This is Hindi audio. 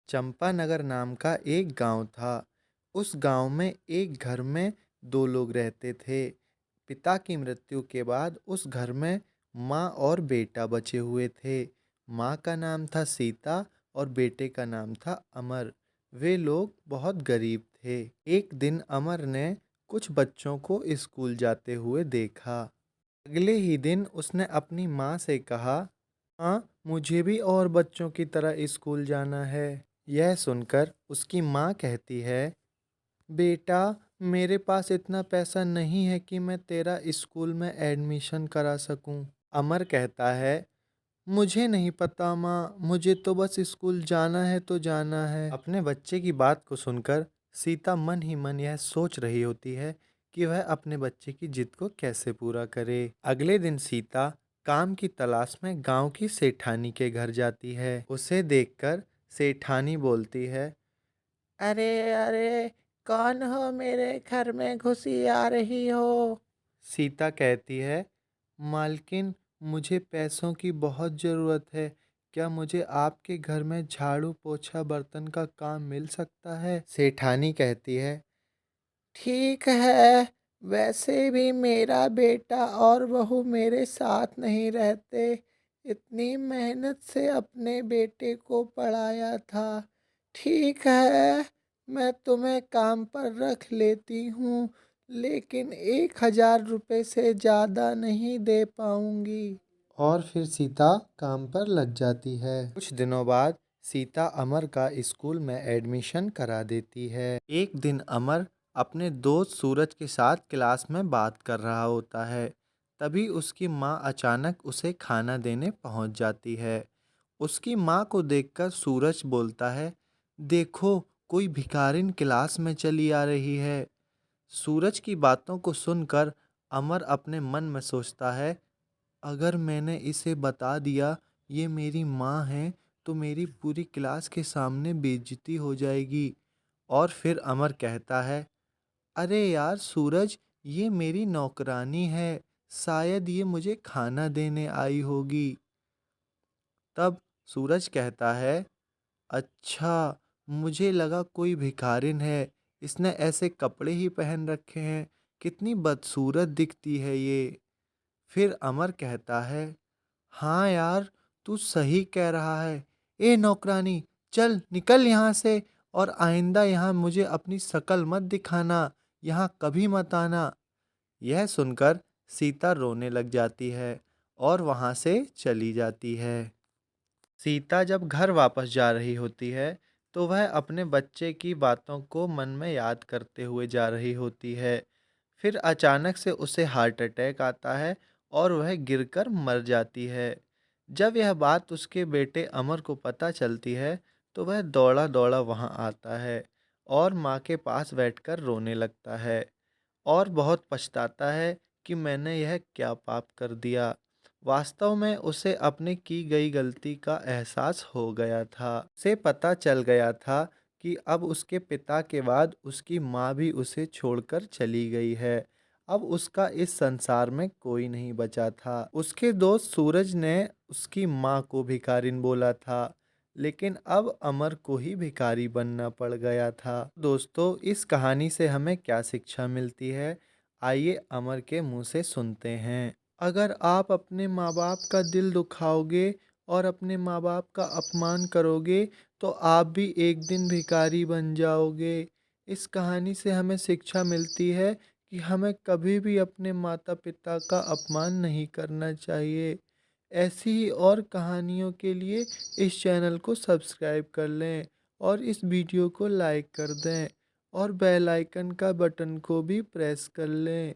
चंपानगर नाम का एक गांव था। उस गांव में एक घर में दो लोग रहते थे। पिता की मृत्यु के बाद उस घर में माँ और बेटा बचे हुए थे। माँ का नाम था सीता और बेटे का नाम था अमर। वे लोग बहुत गरीब थे। एक दिन अमर ने कुछ बच्चों को स्कूल जाते हुए देखा। अगले ही दिन उसने अपनी माँ से कहा, हाँ, मुझे भी और बच्चों की तरह स्कूल जाना है। यह सुनकर उसकी माँ कहती है, बेटा, मेरे पास इतना पैसा नहीं है कि मैं तेरा स्कूल में एडमिशन करा सकूं। अमर कहता है, मुझे नहीं पता माँ, मुझे तो बस स्कूल जाना है तो जाना है। अपने बच्चे की बात को सुनकर सीता मन ही मन यह सोच रही होती है कि वह अपने बच्चे की जिद को कैसे पूरा करे। अगले दिन सीता काम की तलाश में गांव की सेठानी के घर जाती है। उसे देखकर सेठानी बोलती है, अरे अरे, कौन हो मेरे घर में घुसी आ रही हो? सीता कहती है, मालकिन, मुझे पैसों की बहुत ज़रूरत है। क्या मुझे आपके घर में झाड़ू पोछा बर्तन का काम मिल सकता है? सेठानी कहती है, ठीक है, वैसे भी मेरा बेटा और बहू मेरे साथ नहीं रहते। इतनी मेहनत से अपने बेटे को पढ़ाया था। ठीक है, मैं तुम्हें काम पर रख लेती हूँ, लेकिन 1,000 रुपये से ज़्यादा नहीं दे पाऊँगी। और फिर सीता काम पर लग जाती है। कुछ दिनों बाद सीता अमर का स्कूल में एडमिशन करा देती है। एक दिन अमर अपने दोस्त सूरज के साथ क्लास में बात कर रहा होता है। तभी उसकी माँ अचानक उसे खाना देने पहुँच जाती है। उसकी माँ को देखकर सूरज बोलता है, देखो, कोई भिखारिन क्लास में चली आ रही है। सूरज की बातों को सुनकर अमर अपने मन में सोचता है, अगर मैंने इसे बता दिया ये मेरी माँ है तो मेरी पूरी क्लास के सामने बेइज्जती हो जाएगी। और फिर अमर कहता है, अरे यार सूरज, ये मेरी नौकरानी है, शायद ये मुझे खाना देने आई होगी। तब सूरज कहता है, अच्छा, मुझे लगा कोई भिखारिन है, इसने ऐसे कपड़े ही पहन रखे हैं, कितनी बदसूरत दिखती है ये। फिर अमर कहता है, हाँ यार, तू सही कह रहा है। ए नौकरानी, चल निकल यहाँ से, और आइंदा यहाँ मुझे अपनी शकल मत दिखाना, यहाँ कभी मत आना। यह सुनकर सीता रोने लग जाती है और वहाँ से चली जाती है। सीता जब घर वापस जा रही होती है तो वह अपने बच्चे की बातों को मन में याद करते हुए जा रही होती है। फिर अचानक से उसे हार्ट अटैक आता है और वह गिरकर मर जाती है। जब यह बात उसके बेटे अमर को पता चलती है तो वह दौड़ा दौड़ा वहां आता है और माँ के पास बैठकर रोने लगता है और बहुत पछताता है कि मैंने यह क्या पाप कर दिया। वास्तव में उसे अपने की गई गलती का एहसास हो गया था। उसे पता चल गया था कि अब उसके पिता के बाद उसकी माँ भी उसे छोड़कर चली गई है। अब उसका इस संसार में कोई नहीं बचा था। उसके दोस्त सूरज ने उसकी माँ को भिखारिन बोला था, लेकिन अब अमर को ही भिखारी बनना पड़ गया था। दोस्तों, इस कहानी से हमें क्या शिक्षा मिलती है? आइए अमर के मुंह से सुनते हैं। अगर आप अपने माँ बाप का दिल दुखाओगे और अपने माँ बाप का अपमान करोगे तो आप भी एक दिन भिखारी बन जाओगे। इस कहानी से हमें शिक्षा मिलती है कि हमें कभी भी अपने माता पिता का अपमान नहीं करना चाहिए। ऐसी ही और कहानियों के लिए इस चैनल को सब्सक्राइब कर लें और इस वीडियो को लाइक कर दें और बेल आइकन का बटन को भी प्रेस कर लें।